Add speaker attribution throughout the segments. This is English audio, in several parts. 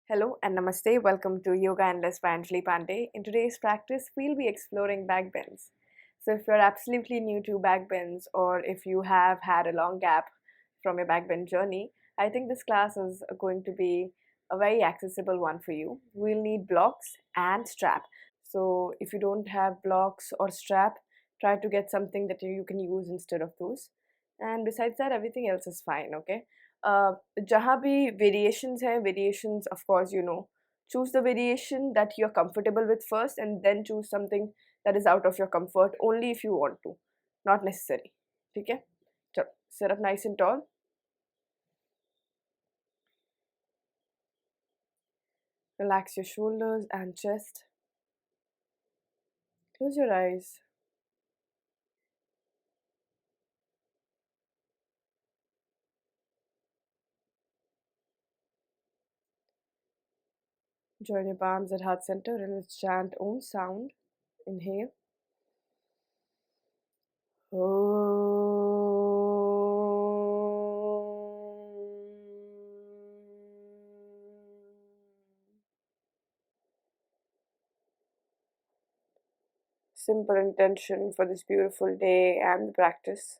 Speaker 1: Hello and namaste. Welcome to YogaEndless by Anjali Pandey. In today's practice, we'll be exploring backbends. So, if you're absolutely new to backbends or if you have had a long gap from your backbend journey, I think this class is going to be a very accessible one for you. We'll need blocks and strap. So, if you don't have blocks or strap, try to get something that you can use instead of those. And besides that, everything else is fine, okay? जहाँ भी variations है, variations of course choose the variation that you're comfortable with first and then choose something that is out of your comfort only if you want to, not necessary. ठीक है? चलो, sit up nice and tall. Relax your shoulders and chest. Close your eyes. Join your palms at heart center and let's chant Om sound. Inhale. Simple intention for this beautiful day and the practice.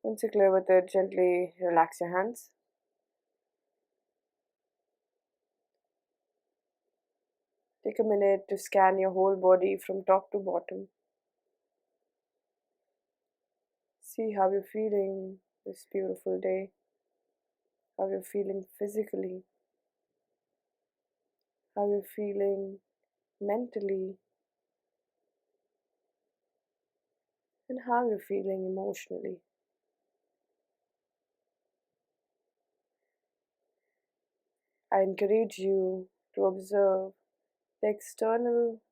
Speaker 1: Once you're clear with it, gently relax your hands. Take a minute to scan your whole body from top to bottom. See how you're feeling this beautiful day, how you're feeling physically, how you're feeling mentally, and how you're feeling emotionally. I encourage you to observe the external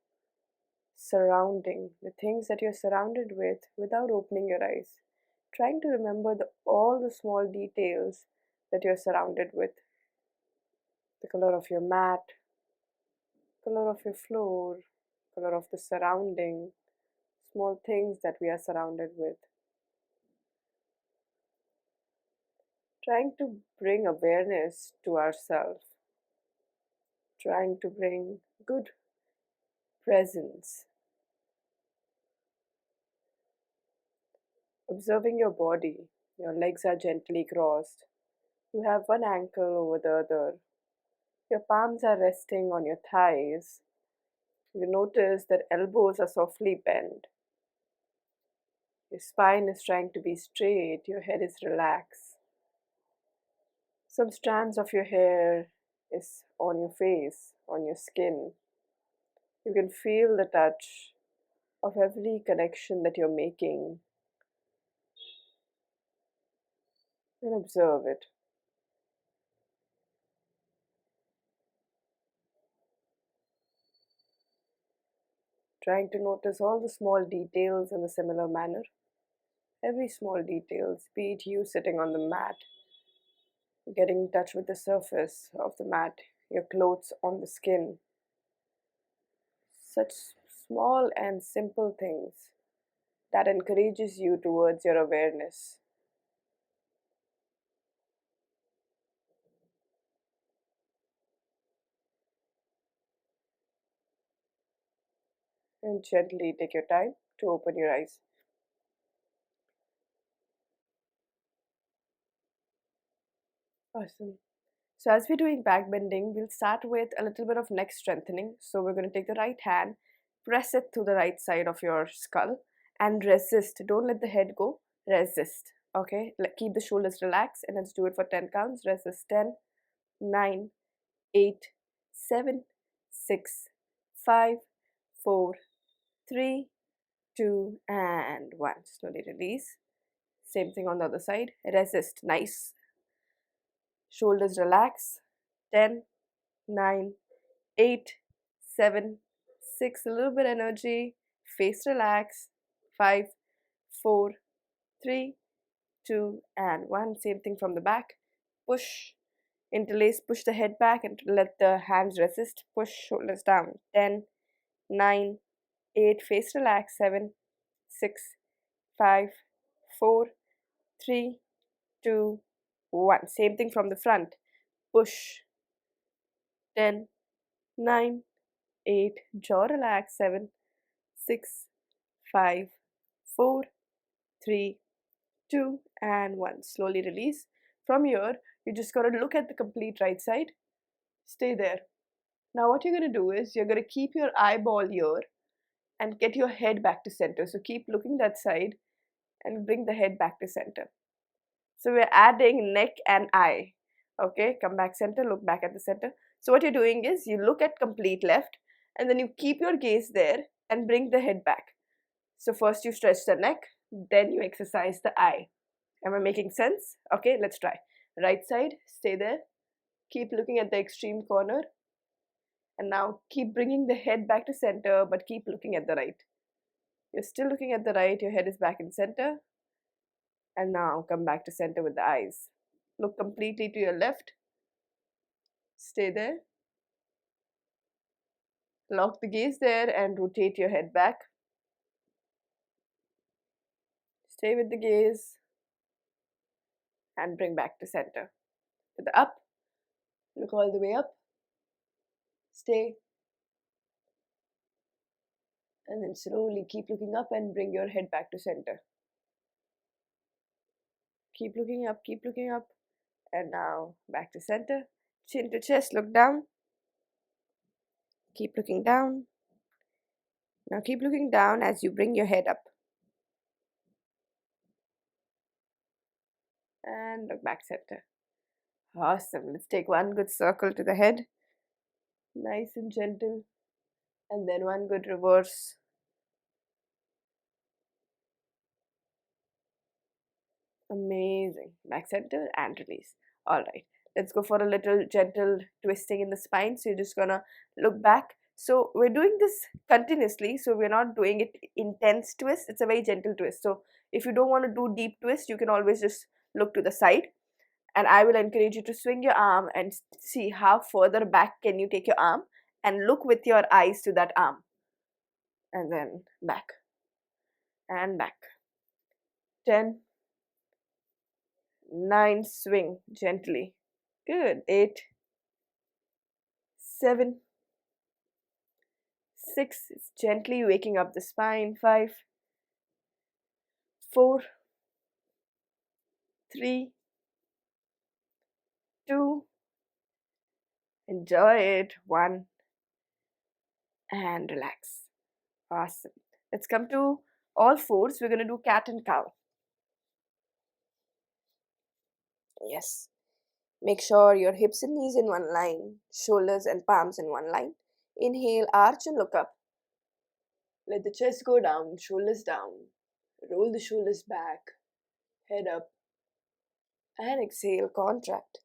Speaker 1: surrounding, the things that you're surrounded with without opening your eyes. Trying to remember all the small details that you're surrounded with. The color of your mat, color of your floor, color of the surrounding, small things that we are surrounded with. Trying to bring awareness to ourselves. Trying to bring good presence. Observing your body. Your legs are gently crossed. You have one ankle over the other. Your palms are resting on your thighs. You notice that elbows are softly bent. Your spine is trying to be straight. Your head is relaxed. Some strands of your hair is on your face, on your skin. You can feel the touch of every connection that you're making and observe it. Trying to notice all the small details in a similar manner. Every small details, be it you sitting on the mat, getting in touch with the surface of the mat, your clothes on the skin. Such small and simple things that encourages you towards your awareness. And gently take your time to open your eyes. Awesome. So as we're doing back bending, we'll start with a little bit of neck strengthening. So we're going to take the right hand, press it to the right side of your skull and resist. Don't let the head go. Resist. Okay, keep the shoulders relaxed and let's do it for 10 counts. Resist. 10, 9, 8, 7, 6, 5, 4, 3, 2, and 1. Slowly release. Same thing on the other side. Resist. Nice. Shoulders relax. 10, 9, 8, 7, 6. A little bit energy. Face relax. 5, 4, 3, 2, and 1. Same thing from the back. Push. Interlace. Push the head back and let the hands resist. Push shoulders down. 10, 9, 8. Face relax. 7, 6, 5, 4, 3, 2, 1. Same thing from the front. Push. 10, 9, 8, jaw relax. 7, 6, 5, 4, 3, 2, and 1. Slowly release. From here, you just got to look at the complete right side. Stay there. Now what you're going to do is you're going to keep your eyeball here and get your head back to center. So keep looking that side and bring the head back to center. So we're adding neck and eye. Okay, come back center, look back at the center. So what you're doing is you look at complete left and then you keep your gaze there and bring the head back. So first you stretch the neck, then you exercise the eye. Am I making sense? Okay, let's try. Right side, stay there. Keep looking at the extreme corner. And now keep bringing the head back to center, but keep looking at the right. You're still looking at the right, your head is back in center. And now come back to center with the eyes. Look completely to your left. Stay there. Lock the gaze there and rotate your head back. Stay with the gaze and bring back to center. To the up. Look all the way up. Stay. And then slowly keep looking up and bring your head back to center. Keep looking up, keep looking up. And now back to center. Chin to chest, look down. Keep looking down. Now keep looking down as you bring your head up. And look back center. Awesome. Let's take one good circle to the head. Nice and gentle. And then one good reverse. Amazing. Back center and release. Alright. Let's go for a little gentle twisting in the spine. So you're just gonna look back. So we're doing this continuously. So we're not doing it intense twist. It's a very gentle twist. So if you don't want to do deep twist, you can always just look to the side. And I will encourage you to swing your arm and see how further back can you take your arm and look with your eyes to that arm. And then back and back. 10, 9, swing gently. Good. 8, 7, 6, it's gently waking up the spine. 5, 4, 3, 2, enjoy it. 1, and relax. Awesome. Let's come to all fours. We're going to do cat and cow. Yes. Make sure your hips and knees in one line, shoulders and palms in one line. Inhale, arch and look up. Let the chest go down, shoulders down. Roll the shoulders back, head up. And exhale, contract.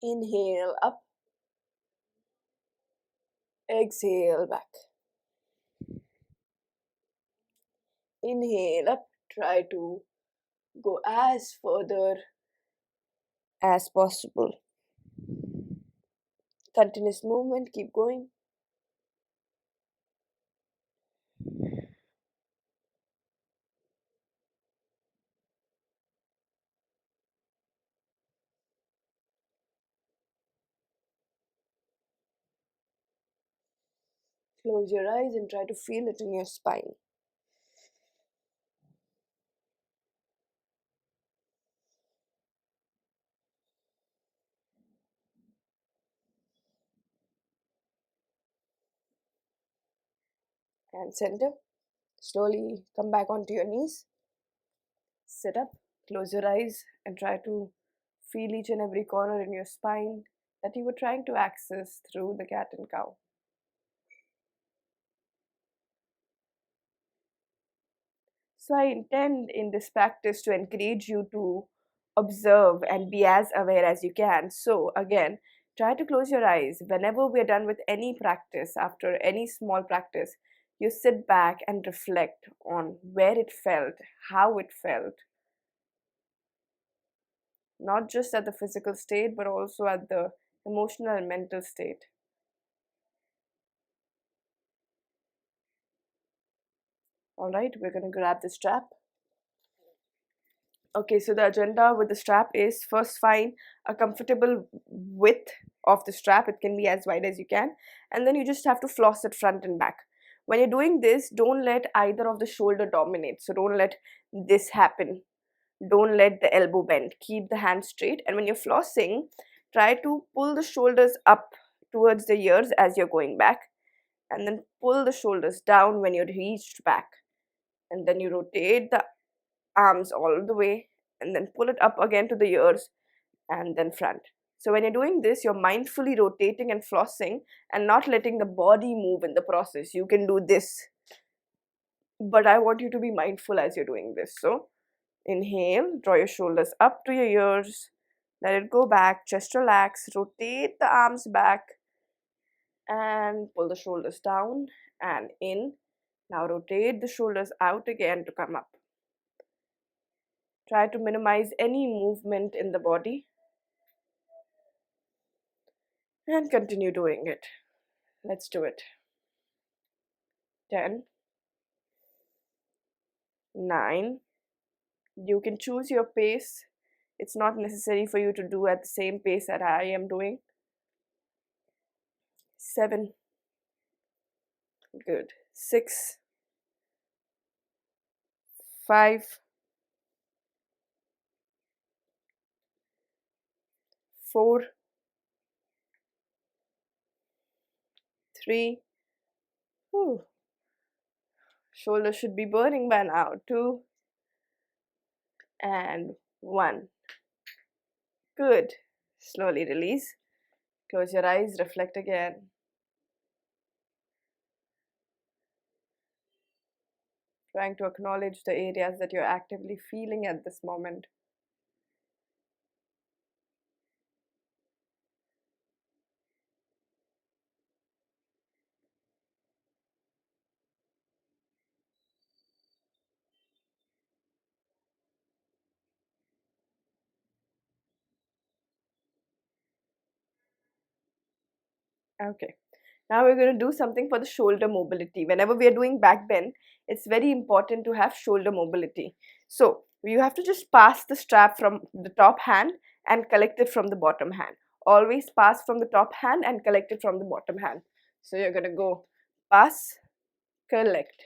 Speaker 1: Inhale, up. Exhale, back. Inhale, up. Try to go as further as possible. Continuous movement, keep going. Close your eyes and try to feel it in your spine. And center. Slowly come back onto your knees. Sit up, close your eyes and try to feel each and every corner in your spine that you were trying to access through the cat and cow. So I intend in this practice to encourage you to observe and be as aware as you can. So again, try to close your eyes. Whenever we're done with any practice, after any small practice, you sit back and reflect on where it felt, how it felt. Not just at the physical state, but also at the emotional and mental state. Alright, we're going to grab the strap. Okay, so the agenda with the strap is first find a comfortable width of the strap. It can be as wide as you can, and then you just have to floss it front and back. When you're doing this, don't let either of the shoulder dominate. So don't let this happen. Don't let the elbow bend. Keep the hand straight, and when you're flossing, try to pull the shoulders up towards the ears as you're going back, and then pull the shoulders down when you're reached back, and then you rotate the arms all the way and then pull it up again to the ears and then front. So when you're doing this, you're mindfully rotating and flossing and not letting the body move in the process. You can do this, but I want you to be mindful as you're doing this. So inhale, draw your shoulders up to your ears, let it go back, just relax, rotate the arms back and pull the shoulders down and in. Now rotate the shoulders out again to come up. Try to minimize any movement in the body and continue doing it. Let's do it. 10, 9. You can choose your pace. It's not necessary for you to do at the same pace that I am doing. 7. Good. 6, 5, 4, 3. Whew. Shoulders should be burning by now. 2 and 1. Good. Slowly release. Close your eyes, reflect again. Trying to acknowledge the areas that you're actively feeling at this moment. Okay. Now we're going to do something for the shoulder mobility. Whenever we are doing back bend, it's very important to have shoulder mobility. So you have to just pass the strap from the top hand and collect it from the bottom hand. Always pass from the top hand and collect it from the bottom hand. So you're going to go pass, collect,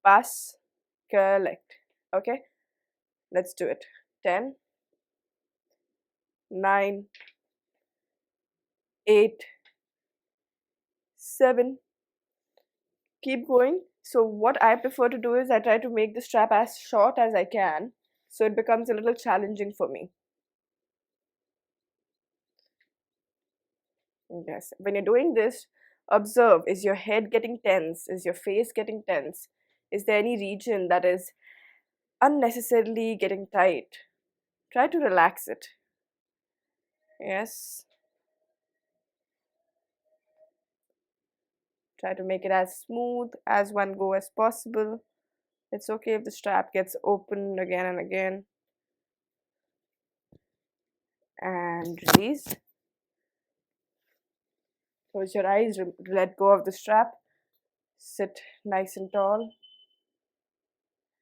Speaker 1: pass, collect. Okay, let's do it. 10, 9, 8, 7. Keep going. So what I prefer to do is I try to make the strap as short as I can, so it becomes a little challenging for me. Yes, when you're doing this, observe, is your head getting tense? Is your face getting tense? Is there any region that is unnecessarily getting tight? Try to relax it. Yes. Try to make it as smooth as one go as possible. It's okay if the strap gets open again and again. And release. Close your eyes, let go of the strap. Sit nice and tall.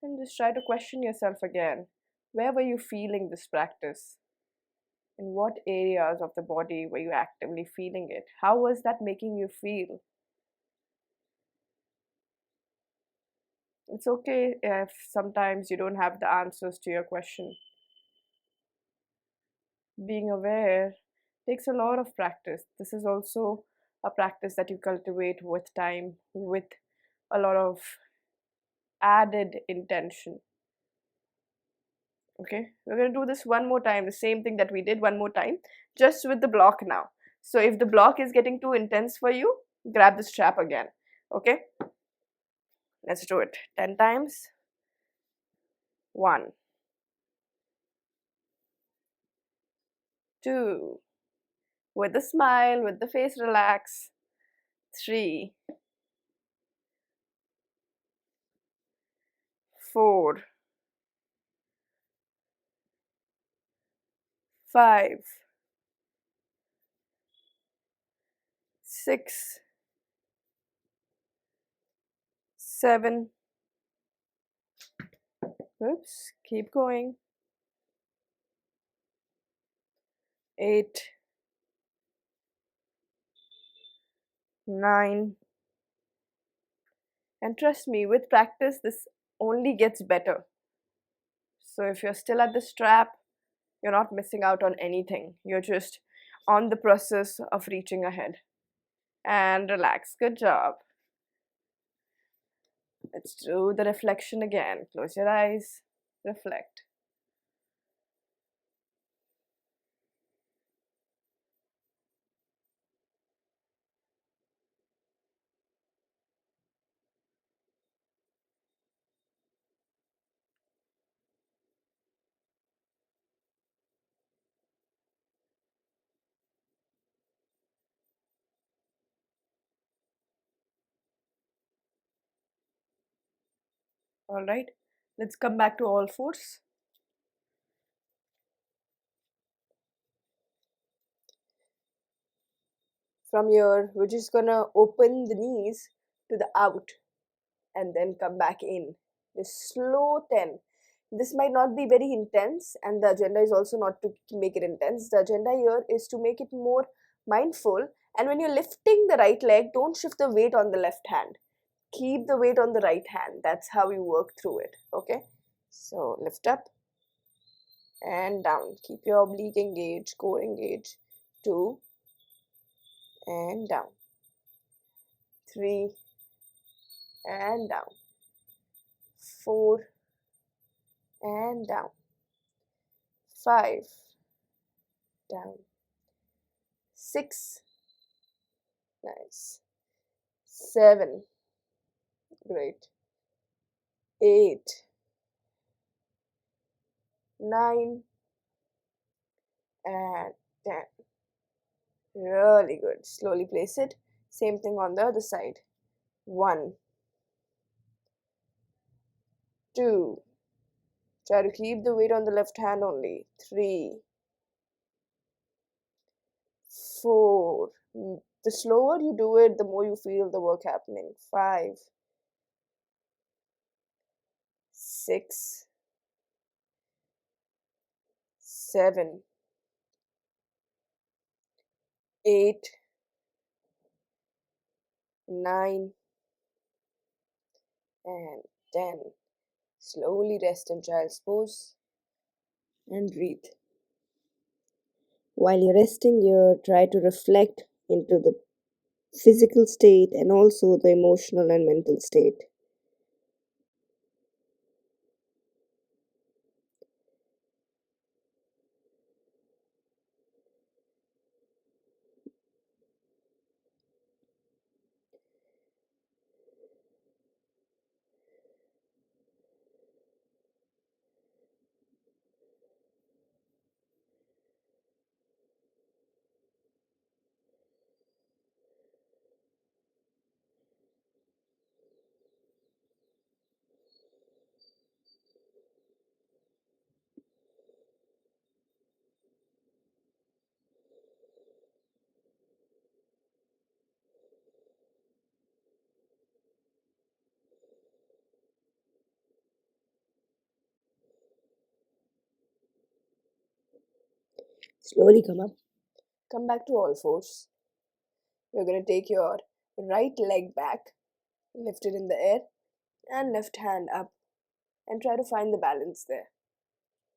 Speaker 1: And just try to question yourself again. Where were you feeling this practice? In what areas of the body were you actively feeling it? How was that making you feel? It's okay if sometimes you don't have the answers to your question. Being aware takes a lot of practice. This is also a practice that you cultivate with time, with a lot of added intention. Okay, we're going to do this one more time, the same thing that we did one more time, just with the block now. So if the block is getting too intense for you, grab the strap again. Okay, let's do it 10 times. 1, 2, with a smile, with the face relax. 3, 4, 5, 6, 7. Oops, keep going. 8, 9, and trust me, with practice, this only gets better. So if you're still at the strap, you're not missing out on anything. You're just on the process of reaching ahead. And relax. Good job. Let's do the reflection again. Close your eyes. Reflect. All right. Let's come back to all fours. From here, we're just gonna open the knees to the out and then come back in. Just slow 10. This might not be very intense, and the agenda is also not to make it intense. The agenda here is to make it more mindful. And when you're lifting the right leg, don't shift the weight on the left hand. Keep the weight on the right hand. That's how you work through it. Okay? So lift up and down. Keep your oblique engaged, core engaged. 2 and down. 3 and down. 4 and down. 5 down. 6, nice. 7, great. 8, 9 and 10. Really good. Slowly place it. Same thing on the other side. 1, 2. Try to keep the weight on the left hand only. 3, 4. The slower you do it, the more you feel the work happening. 5, 6, 7, 8, 9 and 10. Slowly rest in child's pose and breathe. While you're resting here, try to reflect into the physical state and also the emotional and mental state. Slowly come up. Come back to all fours. We're going to take your right leg back, lift it in the air, and left hand up, and try to find the balance there.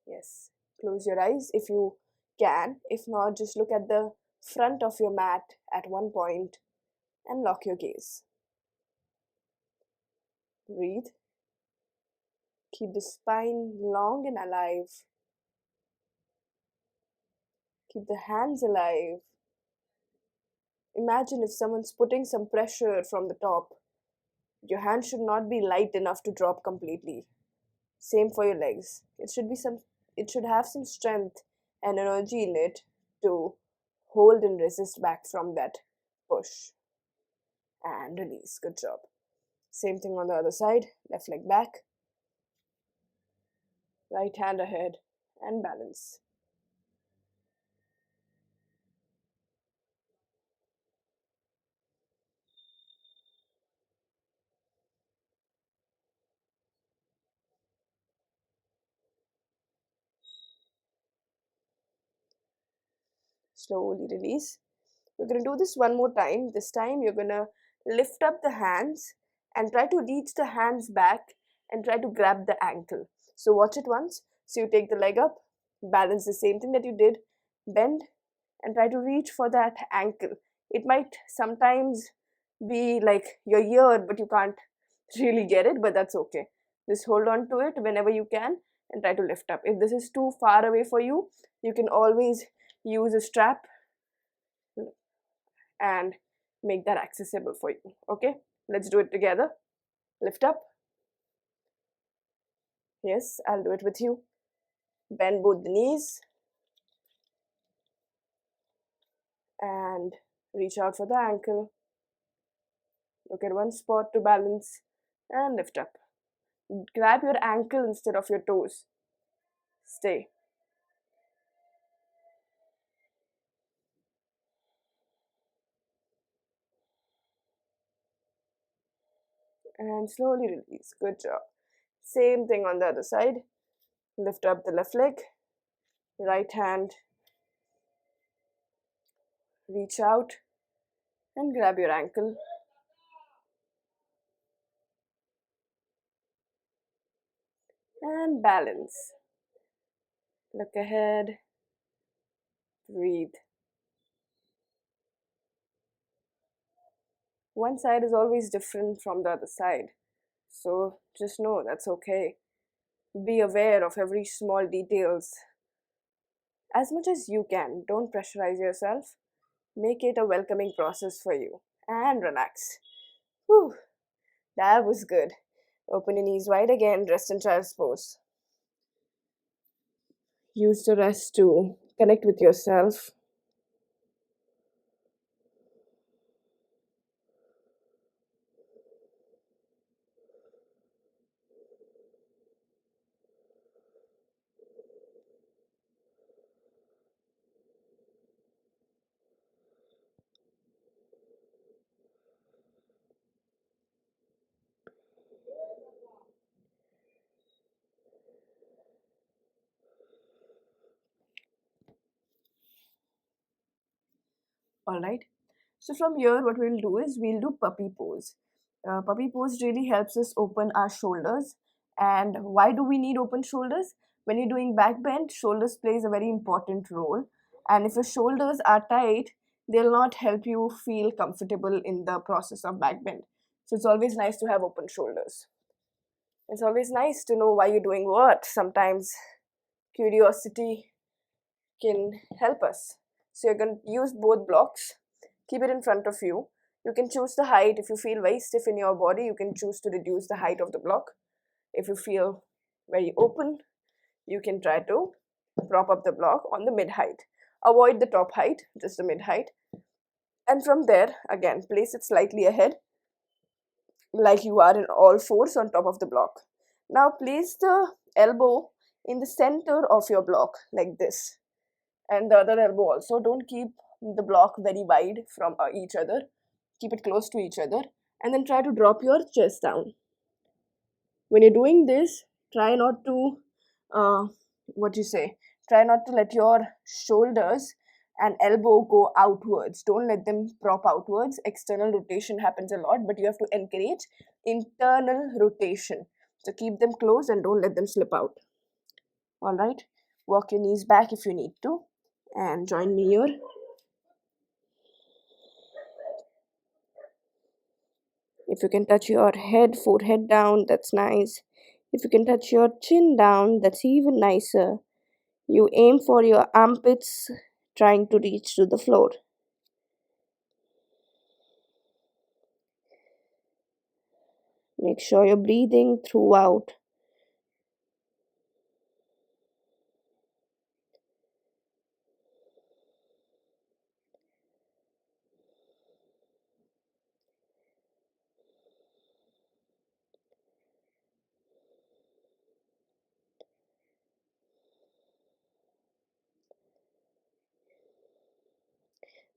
Speaker 1: Yes. Close your eyes if you can. If not, just look at the front of your mat at one point and lock your gaze. Breathe. Keep the spine long and alive. Keep the hands alive. Imagine if someone's putting some pressure from the top. Your hand should not be light enough to drop completely. Same for your legs. It should have some strength and energy in it to hold and resist back from that push. And release. Good job. Same thing on the other side. Left leg back. Right hand ahead and balance. Slowly release. We're going to do this one more time. This time you're going to lift up the hands and try to reach the hands back and try to grab the ankle. So watch it once. So you take the leg up, balance the same thing that you did, bend and try to reach for that ankle. It might sometimes be like your ear, but you can't really get it, but that's okay. Just hold on to it whenever you can and try to lift up. If this is too far away for you, you can always use a strap and make that accessible for you. Okay, let's do it together. Lift up. Yes, I'll do it with you. Bend both the knees and reach out for the ankle. Look at one spot to balance and lift up. Grab your ankle instead of your toes. Stay. And slowly release. Good job. Same thing on the other side. Lift up the left leg. Right hand. Reach out and grab your ankle. And balance. Look ahead. Breathe. One side is always different from the other side. So just know that's okay. Be aware of every small details as much as you can. Don't pressurize yourself. Make it a welcoming process for you. And relax. Whew, that was good. Open your knees wide again, rest in child's pose. Use the rest to connect with yourself. Alright. So from here, what we'll do is we'll do puppy pose. Puppy pose really helps us open our shoulders. And why do we need open shoulders? When you're doing back bend, shoulders plays a very important role. And if your shoulders are tight, they'll not help you feel comfortable in the process of back bend. So it's always nice to have open shoulders. It's always nice to know why you're doing what. Sometimes curiosity can help us. So you're going to use both blocks. Keep it in front of you. You can choose the height. If you feel very stiff in your body, you can choose to reduce the height of the block. If you feel very open, you can try to prop up the block on the mid height. Avoid the top height, just the mid height. And from there, again, place it slightly ahead, like you are in all fours on top of the block. Now place the elbow in the center of your block, like this. And the other elbow also. Don't keep the block very wide from each other. Keep it close to each other. And then try to drop your chest down. When you're doing this, try not to, try not to let your shoulders and elbow go outwards. Don't let them prop outwards. External rotation happens a lot, but you have to encourage internal rotation. So keep them close and don't let them slip out. Alright, walk your knees back if you need to. And join me here. If you can touch your head, forehead down, that's nice. If you can touch your chin down, that's even nicer. You aim for your armpits, trying to reach to the floor. Make sure you're breathing throughout.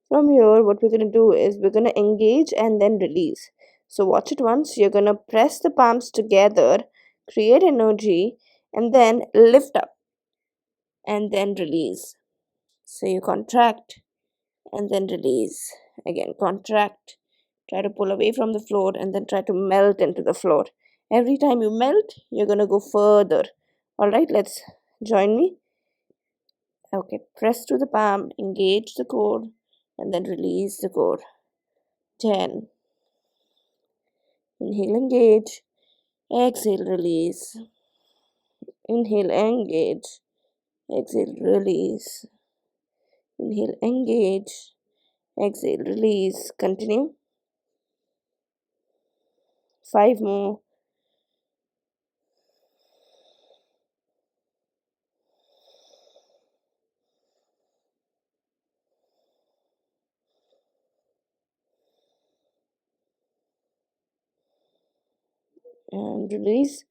Speaker 1: From here, what we're going to do is we're going to engage and then release. So watch it once. You're going to press the palms together, create energy, and then lift up and then release. So you contract and then release. Again, contract. Try to pull away from the floor and then try to melt into the floor. Every time you melt, you're going to go further. All right, let's join me. Okay, press to the palm, engage the core, and then release the core. 10. Inhale, engage. Exhale, release. Inhale, engage. Exhale, release. Inhale, engage. Exhale, release. Continue. 5 more. And release.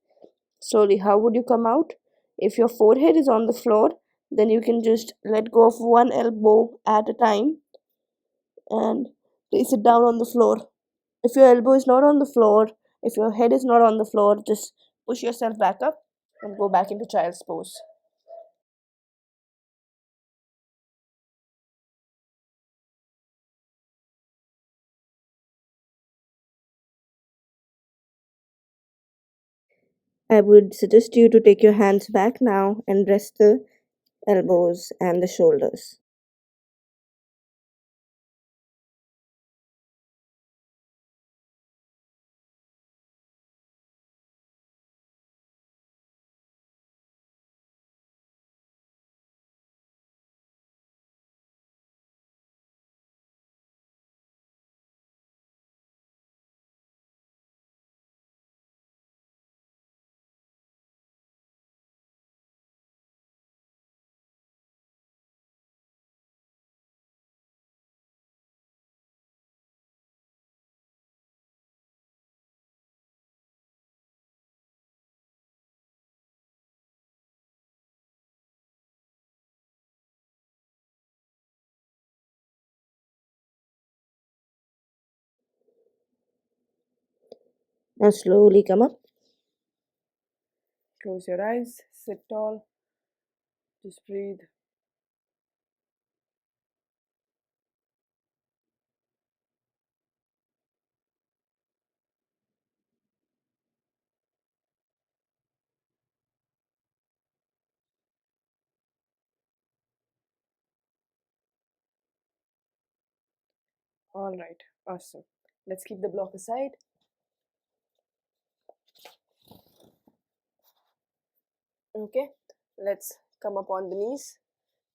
Speaker 1: Slowly, how would you come out? If your forehead is on the floor, then you can just let go of one elbow at a time and place it down on the floor. If your elbow is not on the floor, if your head is not on the floor, just push yourself back up and go back into child's pose. I would suggest you to take your hands back now and rest the elbows and the shoulders. Now slowly come up. Close your eyes, sit tall, just breathe. All right, awesome. Let's keep the block aside. Okay, let's come up on the knees.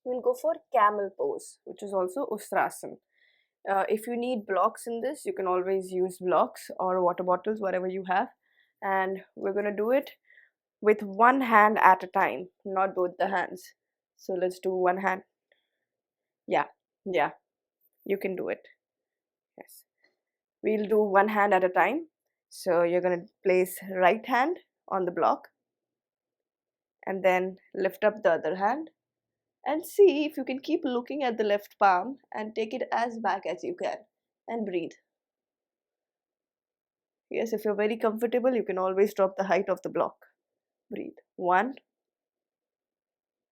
Speaker 1: We'll go for camel pose, which is also Ustrasana. If you need blocks in this, you can always use blocks or water bottles, whatever you have. And we're going to do it with one hand at a time, not both the hands. So let's do one hand. Yeah, yeah, you can do it. Yes. We'll do one hand at a time. So you're going to place right hand on the block and then lift up the other hand and see if you can keep looking at the left palm and take it as back as you can and breathe. Yes, if you're very comfortable, you can always drop the height of the block. Breathe. 1,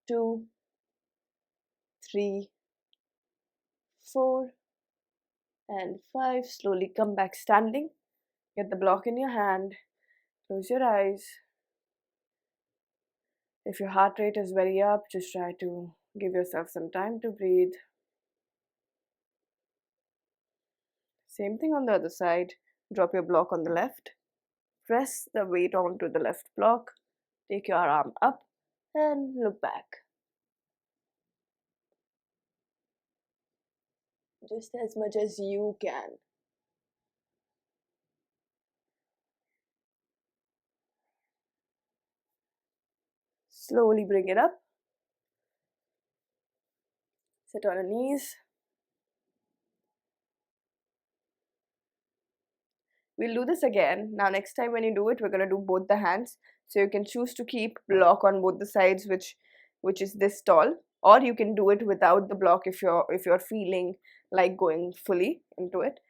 Speaker 1: 2, 3, 4, and 5. Slowly come back standing. Get the block in your hand. Close your eyes. If your heart rate is very up, just try to give yourself some time to breathe. Same thing on the other side. Drop your block on the left. Press the weight onto the left block. Take your arm up and look back. Just as much as you can. Slowly bring it up. Sit on your knees. We'll do this again. Now next time when you do it, we're going to do both the hands. So you can choose to keep block on both the sides, which is this tall, or you can do it without the block if you're feeling like going fully into it.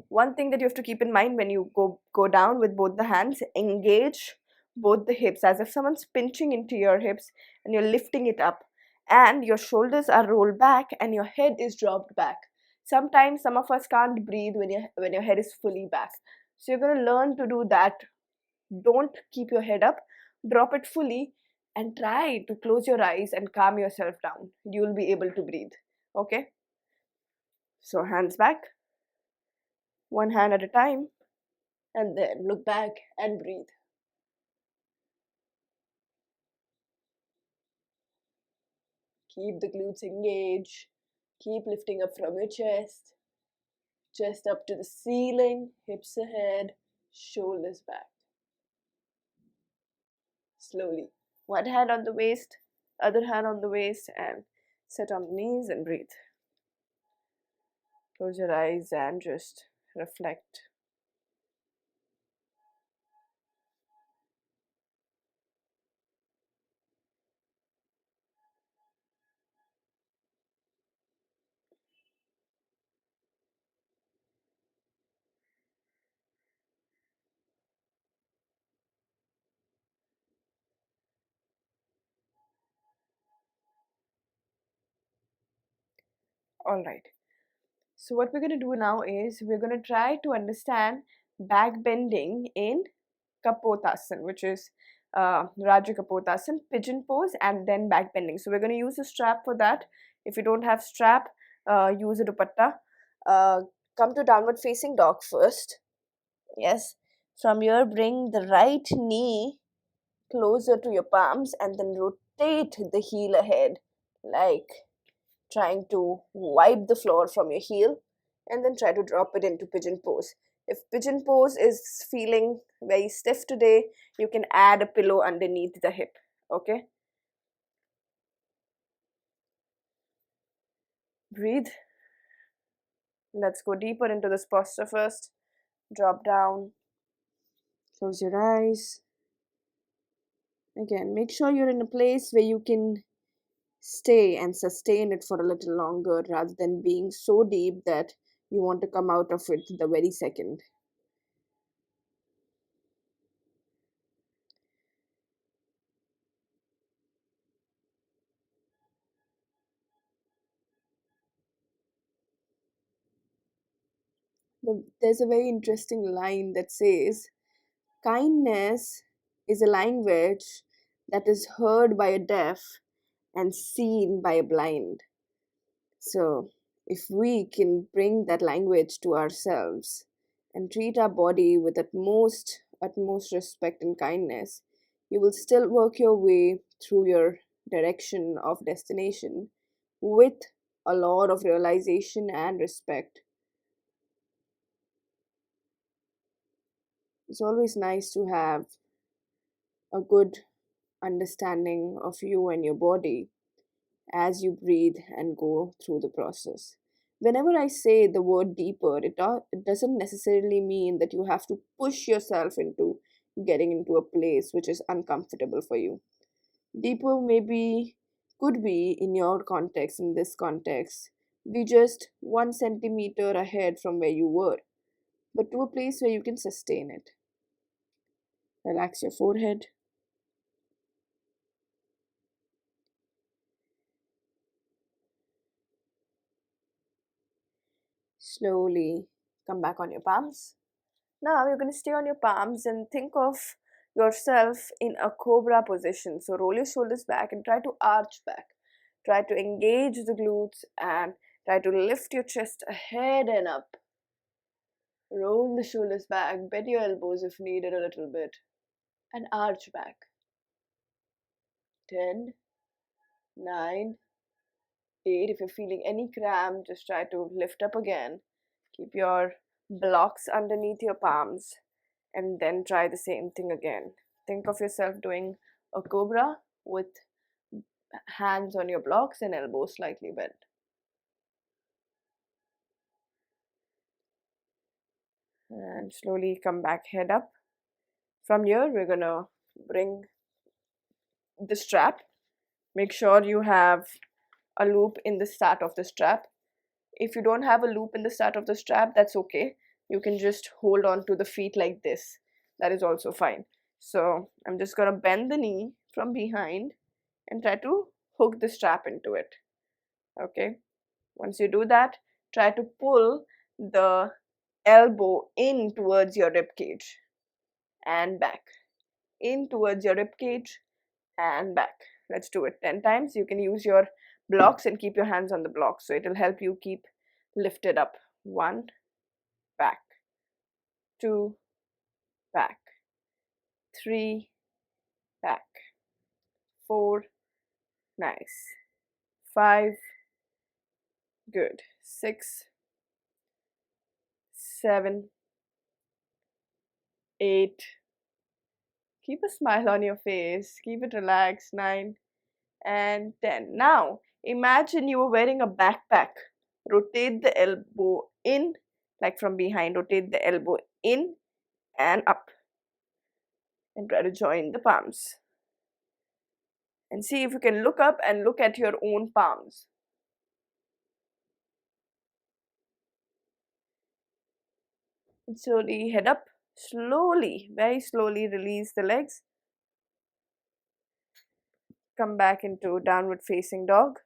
Speaker 1: One thing that you have to keep in mind when you go down with both the hands, engage both the hips as if someone's pinching into your hips and you're lifting it up, and your shoulders are rolled back and your head is dropped back. Sometimes some of us can't breathe when your head is fully back. So you're going to learn to do that. Don't keep your head up, drop it fully, and try to close your eyes and calm yourself down. You'll be able to breathe. Okay? So hands back, one hand at a time, and then look back and breathe. Keep the glutes engaged. Keep lifting up from your chest up to the ceiling, hips ahead, shoulders back. Slowly. One hand on the waist, other hand on the waist, and sit on the knees and breathe. Close your eyes and just reflect. All right. So what we're going to do now is we're going to try to understand back bending in Kapotasana, which is Raja Kapotasana, pigeon pose, and then back bending. So we're going to use a strap for that. If you don't have strap, use a dupatta. Come to downward facing dog first. Yes. From here, bring the right knee closer to your palms and then rotate the heel ahead, like trying to wipe the floor from your heel, and then try to drop it into pigeon pose. If pigeon pose is feeling very stiff today, you can add a pillow underneath the hip. Okay? Breathe. Let's go deeper into this posture first. Drop down. Close your eyes. Again, make sure you're in a place where you can stay and sustain it for a little longer rather than being so deep that you want to come out of it the very second. There's a very interesting line that says, kindness is a language that is heard by a deaf and seen by a blind. So, if we can bring that language to ourselves and treat our body with utmost respect and kindness, you will still work your way through your direction of destination with a lot of realization and respect. It's always nice to have a good understanding of you and your body as you breathe and go through the process. Whenever I say the word deeper, it doesn't necessarily mean that you have to push yourself into getting into a place which is uncomfortable for you. Deeper maybe could be in your context, in this context, be just 1 centimeter ahead from where you were, but to a place where you can sustain it. Relax your forehead. Slowly come back on your palms. Now you're going to stay on your palms and think of yourself in a cobra position. So roll your shoulders back and try to arch back. Try to engage the glutes and try to lift your chest ahead and up. Roll the shoulders back, bend your elbows if needed a little bit, and arch back. 10, 9, 8. If you're feeling any cramp, just try to lift up again. Keep your blocks underneath your palms and then try the same thing again. Think of yourself doing a cobra with hands on your blocks and elbows slightly bent. And slowly come back, head up. From here, we're gonna bring the strap. Make sure you have a loop in the start of the strap. If you don't have a loop in the start of the strap, that's okay. You can just hold on to the feet like this. That is also fine. So I'm just gonna bend the knee from behind and try to hook the strap into it. Okay. Once you do that, try to pull the elbow in towards your rib cage and back, in towards your rib cage and back. Let's do it 10 times. You can use your blocks and keep your hands on the blocks, so it will help you keep lifted up. 1, back, 2, back, 3, back, 4, nice, 5, good, 6, 7, 8, keep a smile on your face, keep it relaxed, 9 and 10. Now imagine you are wearing a backpack. Rotate the elbow in, like from behind, rotate the elbow in and up, and try to join the palms. And see if you can look up and look at your own palms. And slowly head up, slowly, very slowly release the legs. Come back into downward facing dog.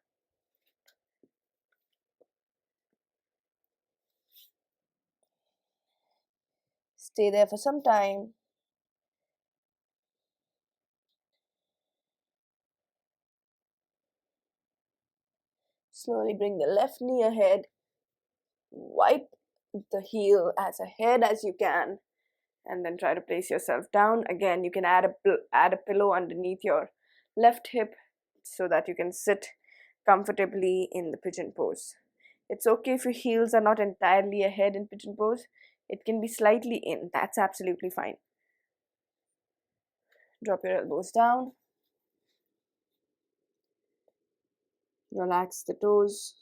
Speaker 1: Stay there for some time. Slowly bring the left knee ahead. Wipe the heel as ahead as you can, and then try to place yourself down. Again, you can add a pillow underneath your left hip so that you can sit comfortably in the pigeon pose. It's okay if your heels are not entirely ahead in pigeon pose. It can be slightly in. That's absolutely fine. Drop your elbows down. Relax the toes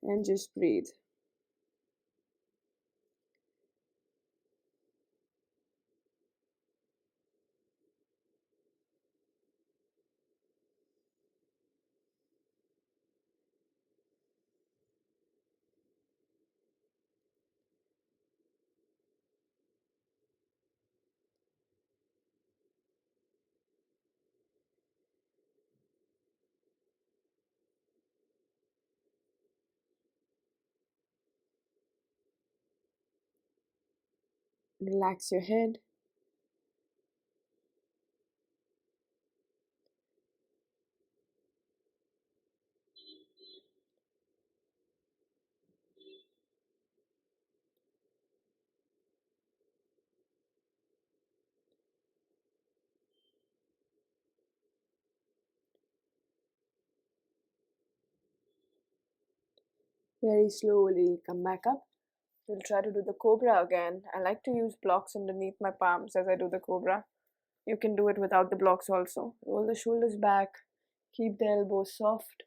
Speaker 1: and just breathe. Relax your head. Very slowly come back up. We'll try to do the cobra again. I like to use blocks underneath my palms as I do the cobra. You can do it without the blocks also. Roll the shoulders back, keep the elbows soft,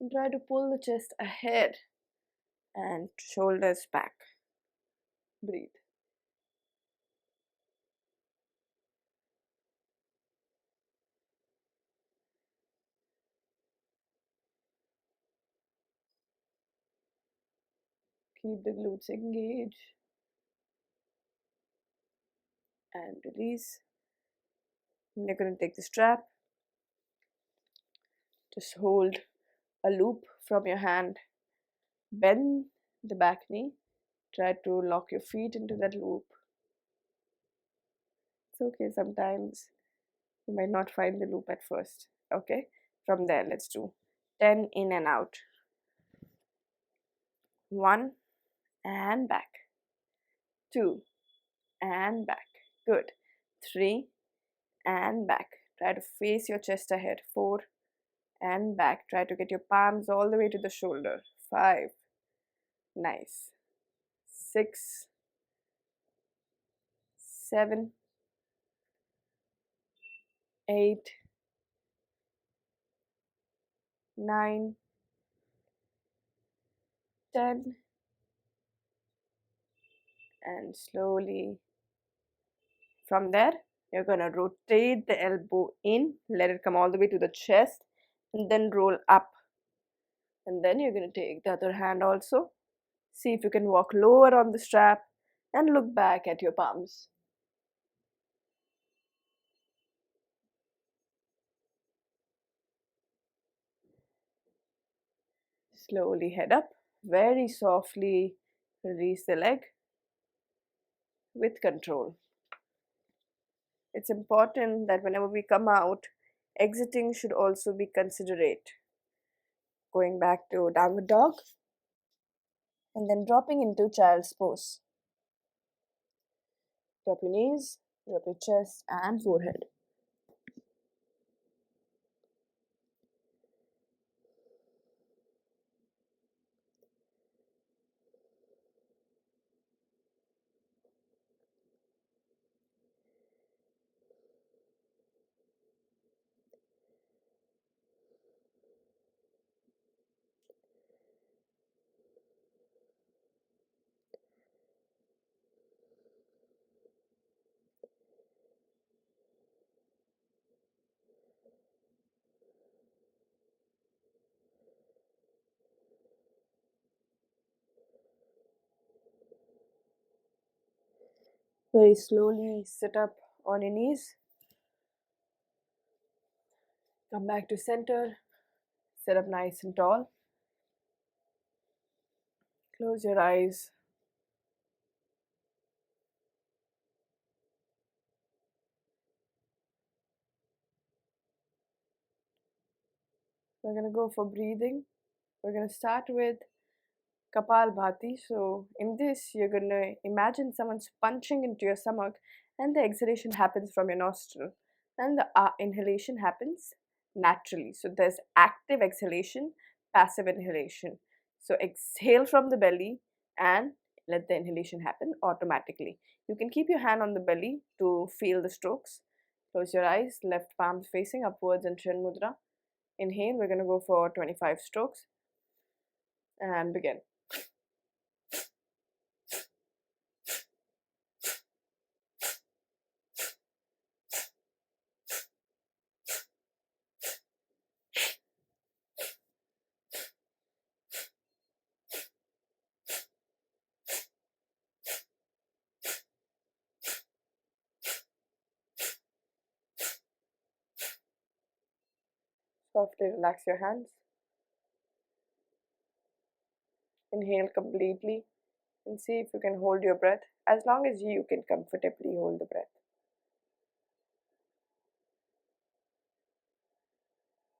Speaker 1: and try to pull the chest ahead and shoulders back. Breathe. Keep the glutes engaged and release. And you're going to take the strap. Just hold a loop from your hand. Bend the back knee. Try to lock your feet into that loop. It's okay, sometimes you might not find the loop at first. Okay, from there, let's do 10 in and out. 1 and back. 2 and back. Good. 3 and back. Try to face your chest ahead. 4 and back. Try to get your palms all the way to the shoulder. 5. Nice. 6, 7, 8, 9, 10, and slowly from there you're gonna rotate the elbow in, let it come all the way to the chest, and then roll up. And then you're gonna take the other hand also. See if you can walk lower on the strap and look back at your palms. Slowly head up. Very softly release the leg with control. It's important that whenever we come out, exiting should also be considerate. Going back to downward dog and then dropping into child's pose. Drop your knees, drop your chest and forehead. Very slowly sit up on your knees. Come back to center. Sit up nice and tall. Close your eyes. We're going to go for breathing. We're going to start with Kapalbhati. So in this, you're going to imagine someone's punching into your stomach and the exhalation happens from your nostril and the inhalation happens naturally. So there's active exhalation, passive inhalation. So exhale from the belly and let the inhalation happen automatically. You can keep your hand on the belly to feel the strokes. Close your eyes, left palm facing upwards in Chin Mudra. Inhale, we're going to go for 25 strokes and begin. Softly relax your hands. Inhale completely and see if you can hold your breath as long as you can comfortably hold the breath.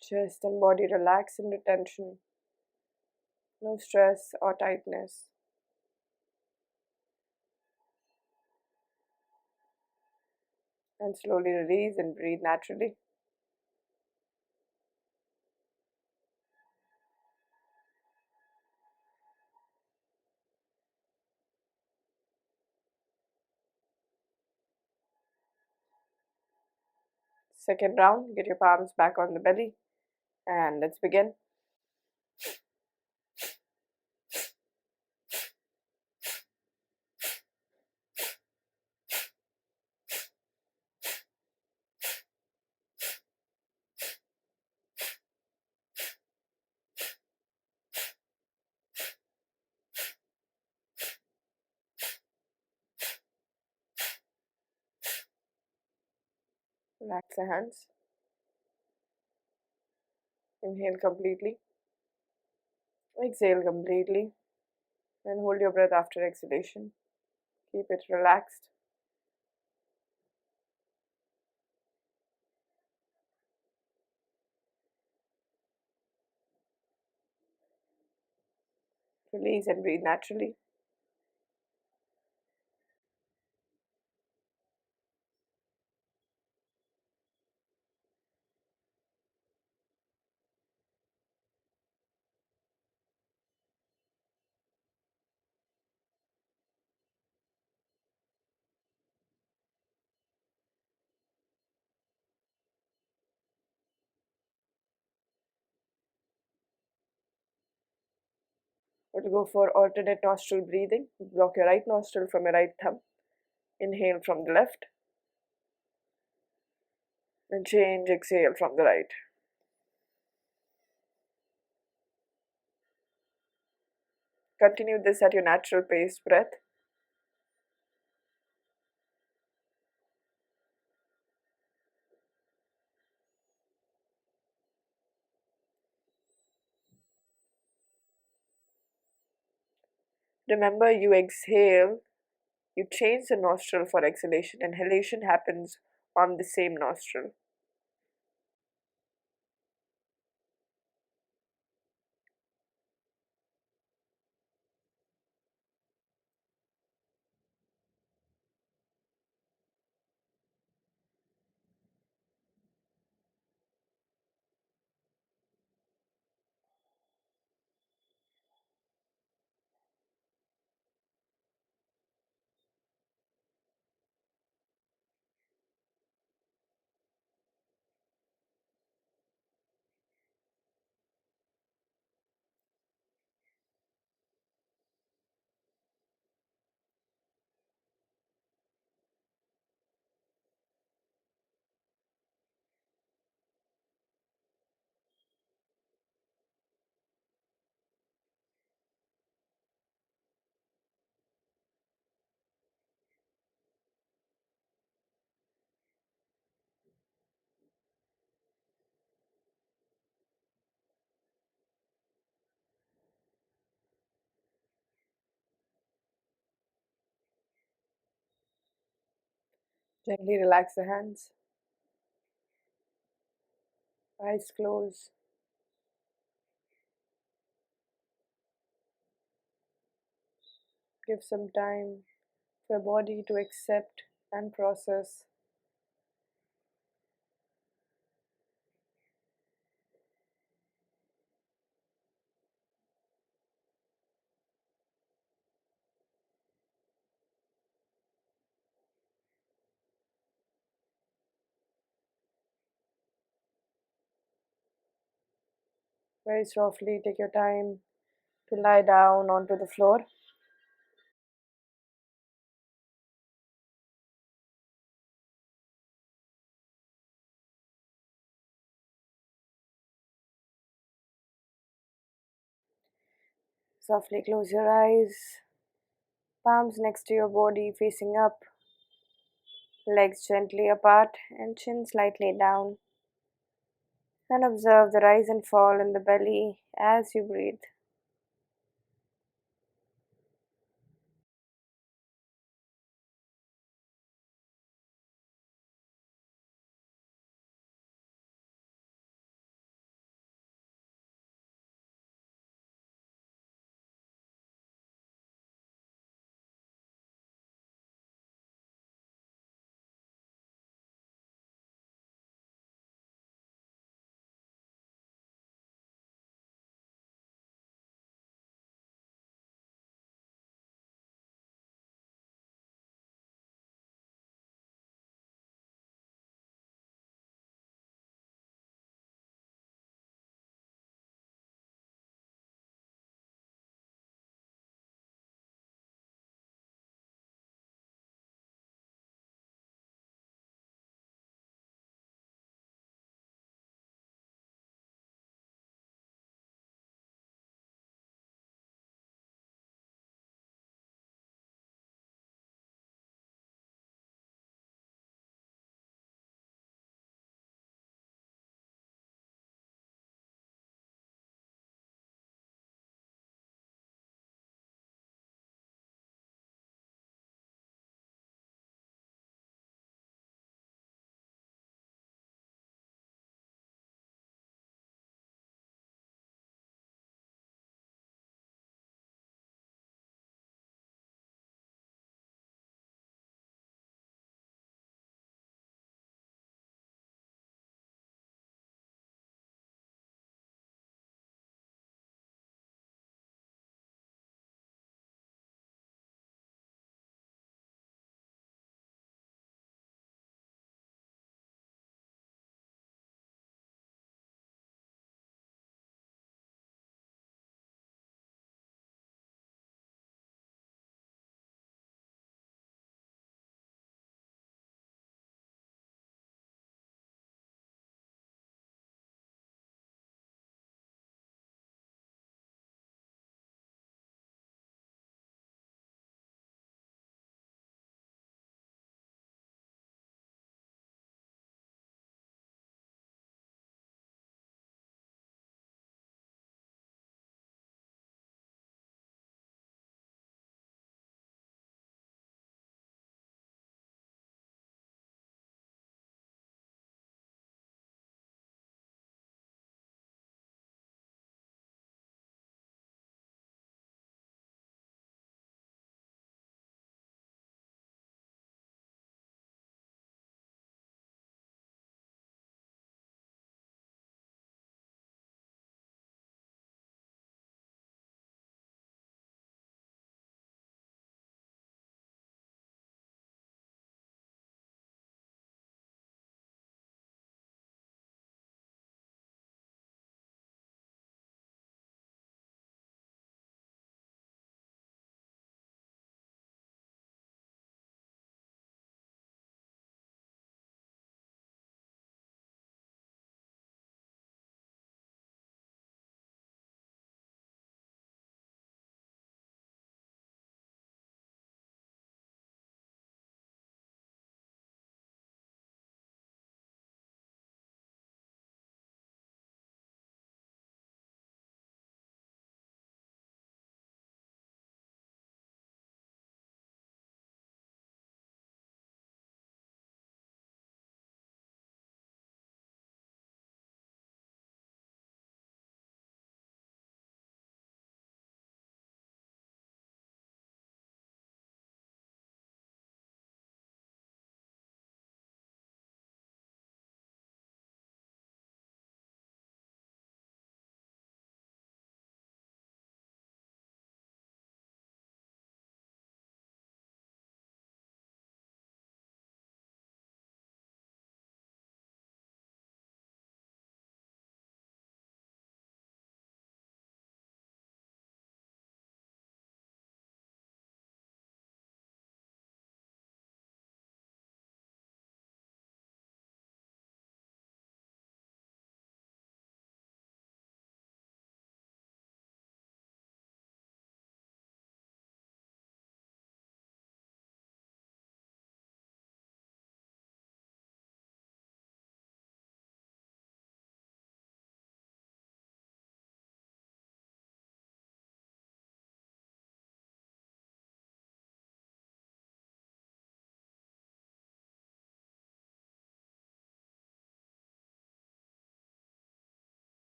Speaker 1: Chest and body relax into tension. No stress or tightness. And slowly release and breathe naturally. Second round, get your palms back on the belly and let's begin. Relax the hands. Inhale completely. Exhale completely. And hold your breath after exhalation. Keep it relaxed. Release and breathe naturally. We'll go for alternate nostril breathing. Block your right nostril from your right thumb. Inhale from the left. And change, exhale from the right. Continue this at your natural pace breath. Remember, you exhale, you change the nostril for exhalation. Inhalation happens on the same nostril. Gently relax the hands, eyes closed. Give some time for your body to accept and process. Very softly, take your time to lie down onto the floor. Softly close your eyes, palms next to your body facing up, legs gently apart, and chin slightly down. And observe the rise and fall in the belly as you breathe.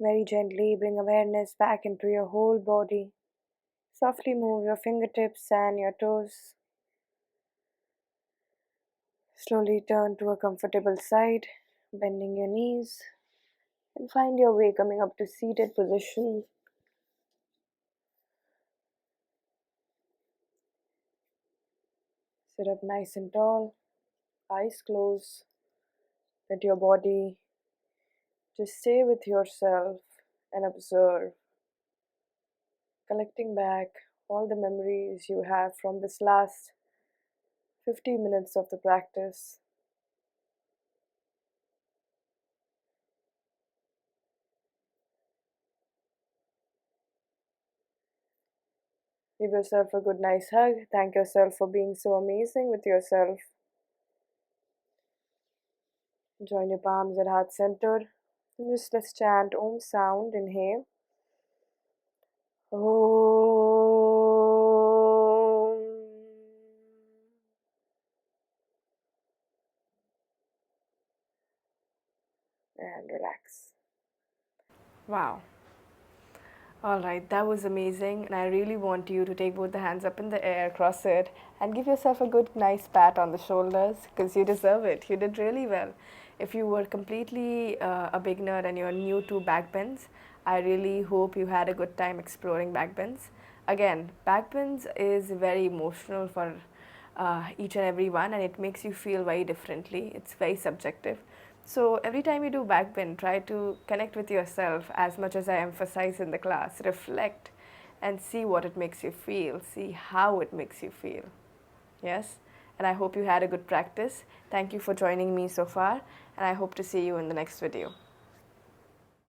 Speaker 1: Very gently bring awareness back into your whole body. Softly move your fingertips and your toes. Slowly turn to a comfortable side, bending your knees, and find your way coming up to seated position. Sit up nice and tall, eyes closed. Let your body just stay with yourself and observe, collecting back all the memories you have from this last 50 minutes of the practice. Give yourself a good nice hug. Thank yourself for being so amazing with yourself. Join your palms at heart center. And just let's chant Om sound. Inhale. Om. And relax. Wow. Alright, that was amazing, and I really want you to take both the hands up in the air, cross it, and give yourself a good, nice pat on the shoulders because you deserve it. You did really well. If you were completely a beginner and you're new to backbends, I really hope you had a good time exploring backbends. Again, backbends is very emotional for each and every one, and it makes you feel very differently. It's very subjective. So every time you do backbend, try to connect with yourself as much as I emphasize in the class. Reflect and see what it makes you feel. See how it makes you feel. Yes? And I hope you had a good practice. Thank you for joining me so far, and I hope to see you in the next video.